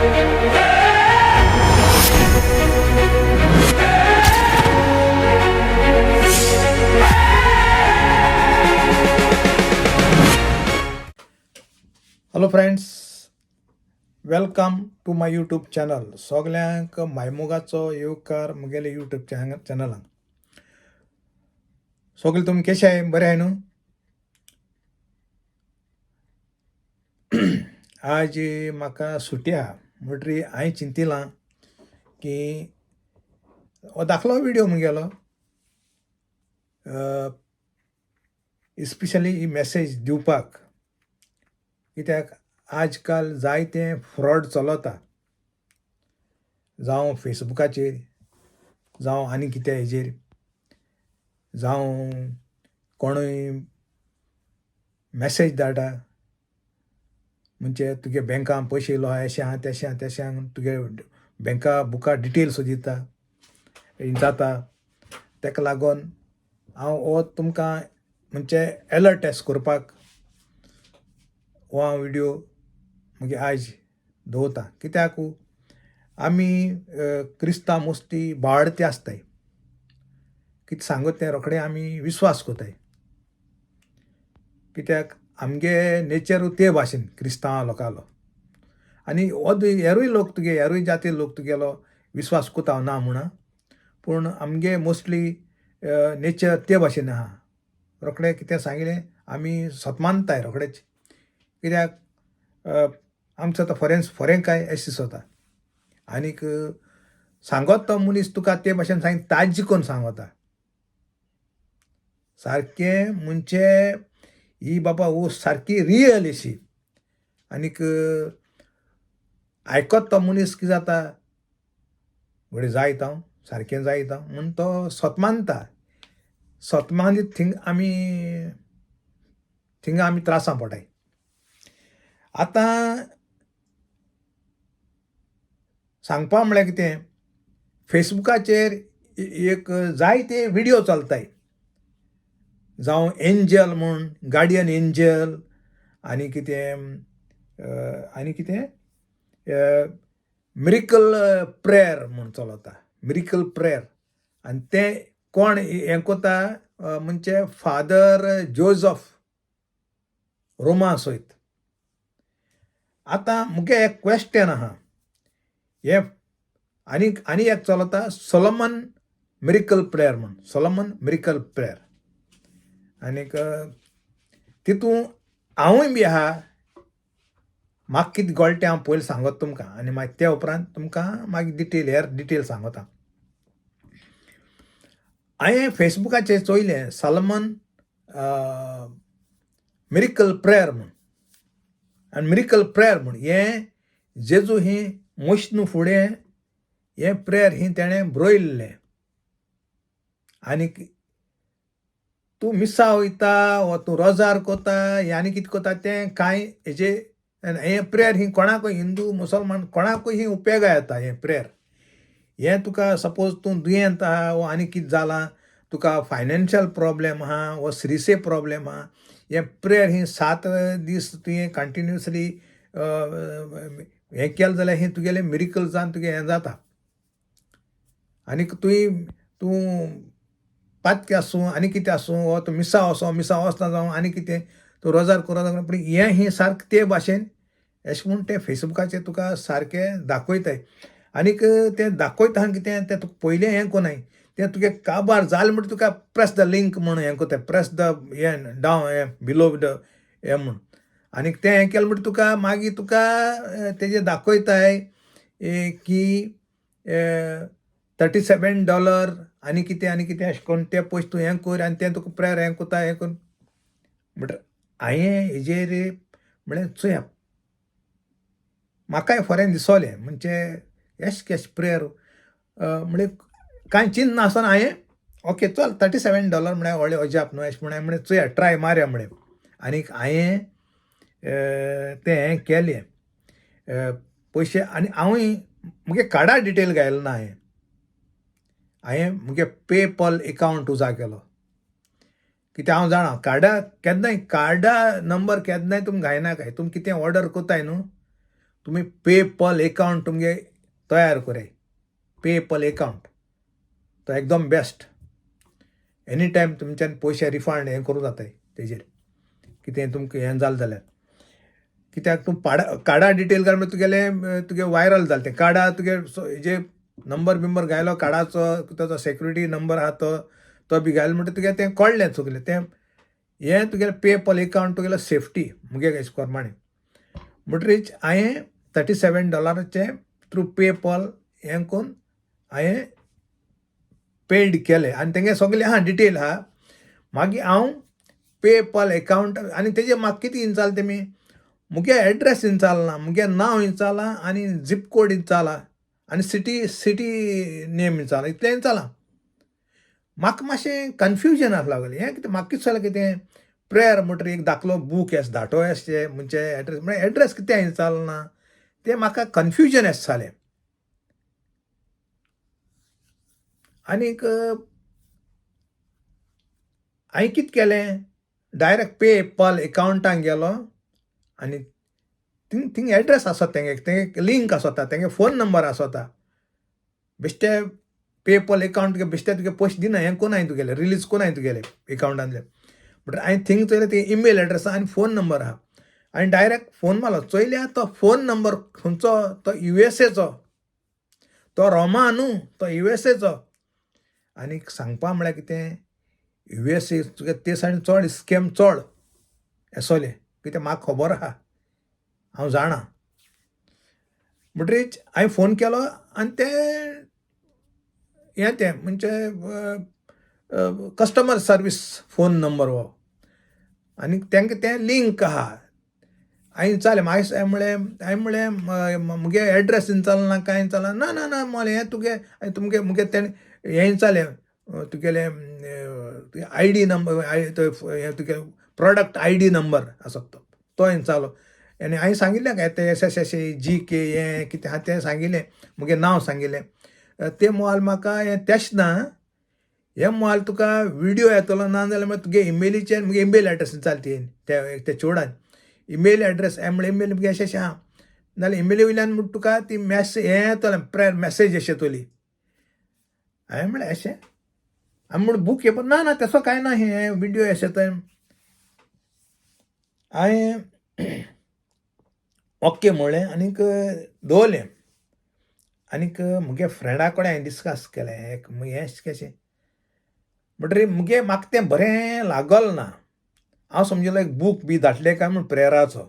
Hello friends, welcome to my YouTube channel. सगल्यांक मायमोगाचो येवकार मुगेले यूट्यूब चॅनलाक. सगळे तुमी कशे आहाय? बरे आहाय न्हू? आज म्हाका सुटी आहा म्हणटरी हांवें चिंतिलां की हो दाखलो व्हिडिओ मुगेलो इस्पेशली ही मॅसेज दिवपाक, कित्याक आज काल जायते फ्रॉड चलता, जावं फेसबुकाचेर, जावं आनी कितें हेजेर, जावं कोणूय मॅसेज धाडटा म्हणजे तुगे बँकान पयशे येयलो आहा, अशें आहा तेशें आहा तेशें आहा, तुगे बँका बुका डिटेल्स दिता जाता. तेका लागून हांव हो तुमकां म्हणजे अलर्ट एस करपाक हो हांव व्हिडिओ मुगे आयज दवरता. कित्याक आमी क्रिस्तांव मोस्टली बाळगते आसताय, कितें सांगत तें रोखडें आमी विश्वास कोताय, कित्याक आमगे नेचर ते भाशेन क्रिस्तांव लोकालो. आनी हो हेरूय लोक तुगे हेरूय जाती लोक तुगेलो विश्वास कोता ना म्हणा, पूण आमगे मोस्टली नेचर ते भाशेन आहा. रोखडें कितें सांगलें आमी सतमानताय रोखडेच, कित्याक आमचो तो फोरेन काय अशें दिसता. आनीक सांगत तो मनीस तुका ते भाशेन सांग ताज्ज कोन्न सांगता सारकें म्हणजे ही बाबा वो सारकी रियल अशी. आनीक आयकोत तो मनीस कितें जाता, घडये जायत हांव सारकें जायत हांव म्हूण तो सतमानता. सतमानीत थिंगा आमी त्रासां पडाय. आतां सांगपा म्हळ्यार कितें, फेसबुकाचेर एक जायते व्हिडिओ चलताय, जावं एंजल म्हूण गार्डियन एंजल, आनी कितें मिरेकल प्रेयर म्हूण चलता, मिरेकल प्रेयर. आनी तें कोण हें कोता म्हणजे फादर जोझफ रोमा सयत. आतां मुगे एक क्वेश्चन आहा, हे आनी एक चलता सोलोमन मिरेकल प्रेयर म्हूण, सोलोमन मिरेकल प्रेयर. आनीक तितून हांवूय बी आहा. म्हाका कितें गळटें हांव पयलीं सांगत तुमकां, आनी मागीर त्या उपरांत तुमकां मागीर डिटेल सांगता. हांवें फेसबुकाचेर चोयलें सोलोमन मिरेकल प्रेयर म्हूण. आनी मिरेकल प्रेयर म्हूण हें जेजू ही मोशनू फुडें हें प्रेयर ही तेणें बरयल्लें. आनीक तूं मिसा वयता वा तूं रोजार कोता आनी कितें कोता तें कांय हेजे हें प्रेयर ही कोणाकूय हिंदू मुसलमान कोणाकूय ही उपेगा येता. हें प्रेयर हें तुका सपोज तूं दुयेंत आहा वा आनी कितें जालां, तुका फायनान्शियल प्रॉब्लेम आहा वा सिरियस प्रॉब्लेम आहा, हें प्रेयर ही 7 दीस तुवें कंटिन्युअसली हें केलें जाल्यार ही तुगेलें मिरेकल जावन तुगे हें जाता. आनीक तूं पातके आसूं आनी कितें आसूं, वो तूं मिसा वचना जावं आनी कितें तूं रोजार कोरोना, पूण हें ही सारकें ते भाशेन अशें म्हूण तें फेसबुकाचेर तुका सारकें दाखयताय. आनीक तें दाखयता कितें तें तुका पयलें हें कोनाय, तें तुगे काबार जालें म्हणटा तुका प्रेस द लिंक म्हूण हें कोताय, प्रेस द हें डावन हें बिलो द हें म्हूण. आनीक तें हें केलें म्हणटा तुका मागीर तुका तेजेर दाखयताय की $37 आनी कितें अशें करून ते पयशे तूं हें कर आनी तें तुका प्रेयर हें कोता हें कर. म्हणटा हांवें हेजेर म्हळ्यार चोया, म्हाकाय फरेन दिसोलें म्हणजे एश प्रेयर म्हणजे कांय चिंत नासतना हांवें ओके चल $37 म्हळ्यार व्हडलें अजाप न्हू अशें म्हळें चोया ट्राय मारया म्हळें. आनीक हांवें तें हें केलें पयशे. आनी हांवूय मुगे कार्डा डिटेल घायलो ना, हांवें मुगे पेपल एकावंट उजार केलो. कित्याक हांव जाणा कार्डा नंबर केन्नाय तुमी घायनाकाय. तुमी कितें ऑर्डर कोताय न्हू, तुम्ही पेपल अकाउंट तुमगे तयार कराय. पेपल अकाउंट तो एकदम बेस्ट. एनी टायम तुमच्यान पयशे रिफंड हें करूं जाताय तेजेर कितें तुमकां हें जालें जाल्यार. कित्याक तूं कार्डा डिटेल घाल तुगे वायरल जालें तें कार्डा तुगे हेजे नंबर बिंबर घायलो कार्डाचो ताचो सेक्युरिटी नंबर आहा तो बी घायलो म्हणटा तुगे तें कळ्ळें सगलें तें हें तुगेलें पेपल अकाउंट तुगेलो सेफ्टी मुगे एश प्रमाणे. म्हणटरीच हांवें $37 थ्रू पेपल हें कोन्न हांवें पेड केलें आनी तेंगे सगलें आहा डिटेल आहा. मागीर हांव पेपल अकाउंट आनी तेजेर म्हाका कितें इंचाल तेमी मुगे एड्रेस इंचालना, मुगे नांव इंचाला आनी झीप कोड इंचाला आनी सिटी नेम इंचाला इतलें इंचालां. म्हाका मातशें कन्फ्युजन आसलें लागलें हें कितें म्हाका कितें जालें कितें प्रेयर म्हणटर एक दाखलो बूक एस धाटो एसचे म्हणजे एड्रेस म्हळ्यार एड्रेस कितें इंचालना तें म्हाका कन्फ्युजन एस जालें. आनीक हांवें कितें केलें डायरेक्ट पेपल अकाउंटाक गेलो आनी थिंग एड्रेस आसता तेंगे लिंक आसता तेंगे फोन नंबर आसता. बेश्टे पेपल अकाउंट बेश्टे तुगे पयशे दिना हें कोन्न हांवें तुगेलें रिलीज कोन्न हांवें तुगेलें अकाउंटांतले. बट हांवें थिंग चोयलें ते ईमेल एड्रेस आनी फोन नंबर आहा आनी डायरेक्ट फोन मारलो चोयल्यार तो फोन नंबर खंयचो तो USA तो रोमा न्हू तो USA आनीक सांगपा म्हळ्यार कितें USA तुगे ते सायडीन चड स्कॅम चड येसोले कित्याक म्हाका खबर आहा हांव जाणा. म्हणटरीच हांवें फोन केलो आनी तें म्हणजे कस्टमर सर्वीस फोन नंबर हो आनी तेंका तें लिंक आहा. हांवें चालें हांवें म्हळें मुगे एड्रेस इंचालना कांय इंचालना ना ना ना मोले हें तुगे मुगे तें हें इंचालें तुगेलें ID नंबर हें तुगे प्रोडक्ट ID नंबर आसता तो इंचालो आनी हांवें सांगिल्लें काय तें SSSA GK हें कितें आहा तें सांगिल्लें मुगे नांव सांगिल्लें. तें मोबायल म्हाका हें तेश ना हें मोबायल तुका विडियो येतलो ना जाल्यार तुगे इमेलीचेर मुगे ईमेल एड्रेस इंचाली त्या चेडवान ईमेल एड्रेस म्हळ्यार ईमेल मुगे अशें आहा नाल्यार ईमेली वयल्यान म्हूण तुका ती हें येतलें प्रेयर मेसेज अशें येतली. हांवें म्हळें अशें हांवें म्हूण बूक येवप ना ना तेसो कांय ना हें विडियो अशें तर हांवें ओके म्हळें आनीक दवरलें. आनीक मुगे फ्रेंडा कडेन हांवें डिस्कस केलें हें कशें म्हणटरी म्हाका तें बरें लागल ना. हांव समजिलो एक बूक बी धाडलें काय म्हूण प्रेयराचो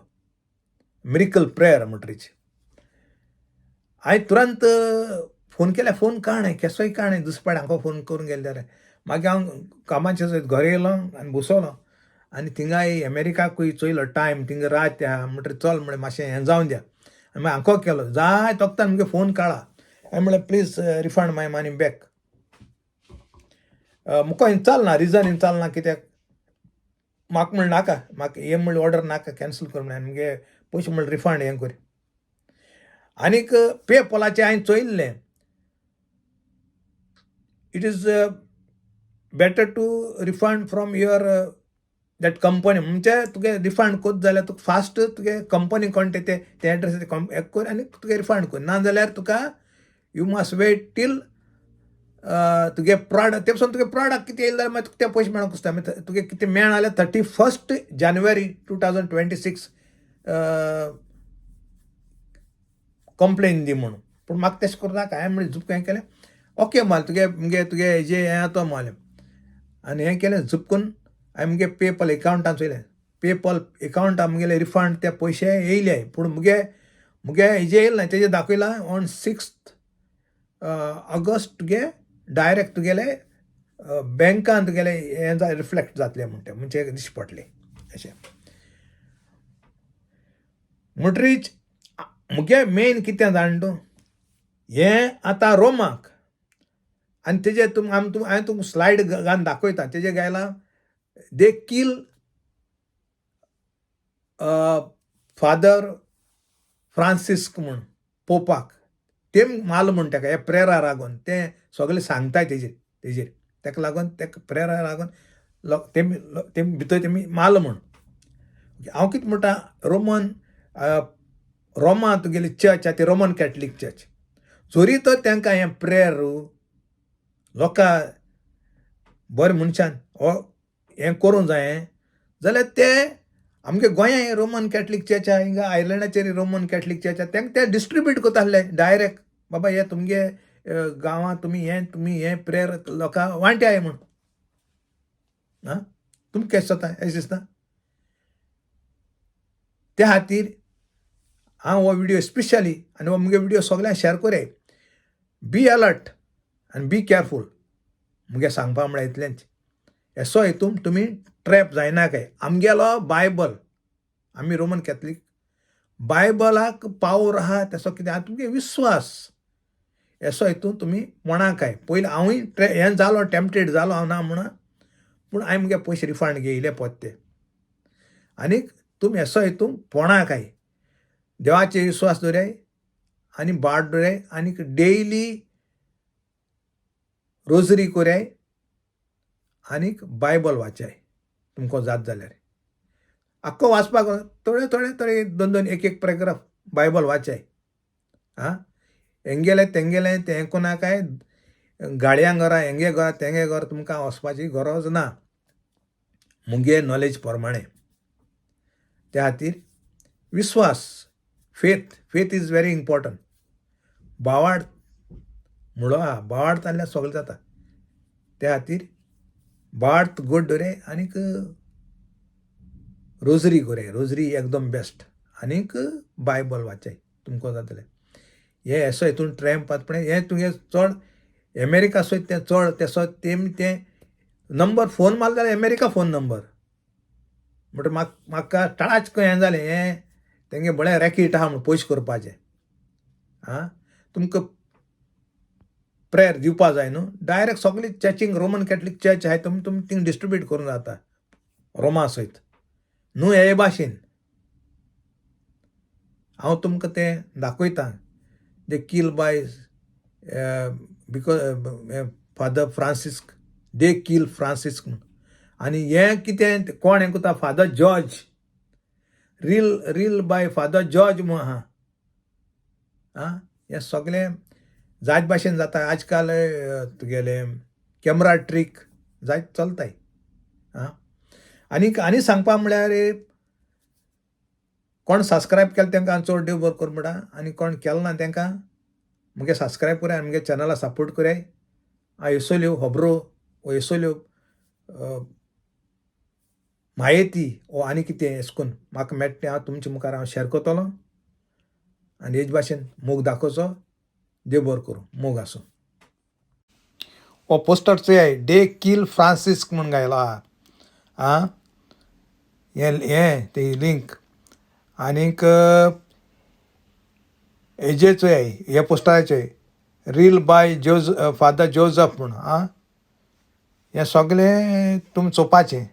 मिरेकल प्रेयर म्हणटरीच हांवें तुरंत फोन केल्यार फोन काणय केसोय काणय दुसपाड हांव फोन करून गेले जाल्यार मागीर हांव कामाचे घरा येयलो आनी बसोलो आनी थिंगाय अमेरिकाकूय चोयलो टायम थिंगा रात आहा म्हणटरी चल म्हळें मातशें हें जावन द्या आनी मागीर हांको केलो जाय तोगतान मुगे फोन काळा हांवें म्हळें please refund my money back. मुको इंचालना रिजन इंचालना कित्याक म्हाका म्हण नाका म्हाका हें म्हळ्ळें ऑर्डर नाका कॅन्सल कर म्हळें मुगे पयशे म्हळ्ळें रिफंड हें कर. आनीक पेपलाचें हांवें चोयल्लें it is better to refund from your that company म्हणजे तुगे रिफंड कोत जाल्यार तुका फास्ट तुगे कंपनी कोण ते एड्रेस हें कर आनी तुगे रिफंड कर ना जाल्यार तुका यू मस्ट वेट टील तुगे प्रॉडक्ट ते पसून तुगे प्रॉडक्ट कितें येयले जाल्यार मागीर तुका ते पयशे मेळोंक दिसता मागीर तुगे कितें मेळना जाल्यार 31 जानेवारी 2026 कंप्लेन दी म्हणून. पूण म्हाका तशें करूं नाका हांवें म्हळें झुपक हें केलें ओके माल तुगे हेजें हें जाता मालें आनी हें केलें झुपकून हांवें मुगे पेपल अकाउंटान चोयलें पेपल अकाउंटान मुगेले रिफंड ते पयशे येयले पूण मुगे हेजें येयलें ना तेजें दाखयलां ऑन 6 ऑगस्ट तुगे डायरेक्ट तुगेले बँकान तुगेलें हें रिफ्लेक्ट जातलें म्हणजे दिश्टी पडलें अशें. म्हणटरीच मुगे मेन कितें जाण तूं हें आतां रोमाक आनी तेजेर हांवें तुमकां स्लायड घालून दाखयता तेजेर गायलां दे कील फादर फ्रांसिस्क म्हूण पोपाक तेम माल म्हूण ताका हे प्रेयरा लागून तें सगळें सांगताय तेजेर ताका लागून ताका प्रेयरा लागून तेम भितर तेमी माल म्हूण. हांव कितें म्हणटा रोमन रोमा तुगेली चर्च आहा ती रोमन कॅथलीक चर्च. जोरी तर तांकां हें प्रेयर लोकां बरें मनशान हें करूं जायें जाल्यार ते आमगे गोंयांत रोमन कॅथलीक चर्च आहा, हिंगा आयलँडाचेर रोमन कॅथलीक चर्च आहा, तांकां ते डिस्ट्रिब्यूट करता आसले डायरेक्ट. बाबा हे तुमगे गांवांत तुमी हें प्रेयर लोकां वांट्याय म्हूण. आं तुमकां केशें जाता अशें दिसता? त्या खातीर हांव हो विडियो स्पेशली आनी हो मुगे विडियो सगळ्यांक शेअर कोराय. बी अलर्ट आनी बी केअरफूल मुगे सांगपा म्हळ्यार इतलेंच. एसो हितून तुमी ट्रॅप जायनाकाय. आमगेलो बायबल, आमी रोमन कॅथलीक, बायबलाक पावर आहा तेसो कितें आहा तुमगे विस्वास. एसो हितून तुमी मोणाकाय. पयलीं हांवूय हें जालो, टॅम्पटेड जालो, हांव ना म्हणा, पूण हांवें मुगे पयशे रिफंड घेयले पोत्ते. आनीक तुमी एसो हितून पोणाकाय. देवाचेर विस्वास दवराय आनी बाट दवराय आनीक डेयली रोजरी कोराय आनीक बायबल वाचाय तुमकां जात जाल्यार. आख्खो वाचपाक थोडे थोडे थोडे 2-2 1-1 पॅरेग्राफ बायबल वाचाय. आं हेंगेले तेंगेले तें हें कोनाकाय. गाडयांक घरा हेंगे घर तेंगे घर तुमकां वचपाची गरज ना मुगे नॉलेज प्रमाणे. त्या खातीर विस्वास, फेथ इज व्हेरी इम्पॉर्टंट. भावार्थ म्हणलो आहा, भावार्थ जाल्यार सगळें जाता. त्या खातीर भावार्थ गोड दवराय आनीक रोजरी कोराय. रोजरी एकदम बेस्ट. आनीक बायबल वाचाय तुमकां जातलें. हे एसो हितून ट्रॅम्प आसपणे हें तुगे चड अमेरिका सयत तें चड तेसो तें नंबर फोन मारलो जाल्यार अमेरिका फोन नंबर. म्हणटा म्हाका टाच खंय हें जालें हें तेंगे बळें रॅकीट आहा म्हूण पयशे करपाचें. आं तुमकां प्रेयर दिवपा जाय न्हू, डायरेक्ट सगळी चर्चींग रोमन कॅथलीक चर्च आहाय तुमी थिंग डिस्ट्रिब्यूट करूं जाता रोमा सयत न्हू. हे भाशेन हांव तुमकां तें दाखयतां. दे कील बाय बिकॉज फादर फ्रांसिस्क, दे कील फ्रांसिस्क म्हूण. आनी हें कितें कोण हें कोता father George, reel bye father George म्हूण आहा. आं हें सगळें जायत भाशेन जाता. आजकाल तुगेले कॅमेरा ट्रीक जायत चलताय. आं आनी सांगपा म्हळ्यार कोण सबस्क्रायब केला तांकां चड देव बरें करूं म्हणटा. आनी कोण केलो ना तांकां मुगे सबस्क्रायब कराय आनी मुगे चॅनला सपोर्ट कराय. येसोल्यो खबरो वो येसोल्यो म्हायती वो आनी कितें एशे करून म्हाका मेळटा तें हांव तुमचे मुखार हांव शेअर करतलों. आनी हेच भाशेन मोग दाखोवचो. देव बरें करूं. मोग आसूं. हो पोस्टर चोयाय डे कील फ्रांसिस्क म्हूण गायलो आहा. आं हें ते लिंक आनीक हेजे चोयाय हे पोस्टराचेर रील बाय फादर जोझफ म्हूण. आं हें सगळें तुमी चोवपाचें.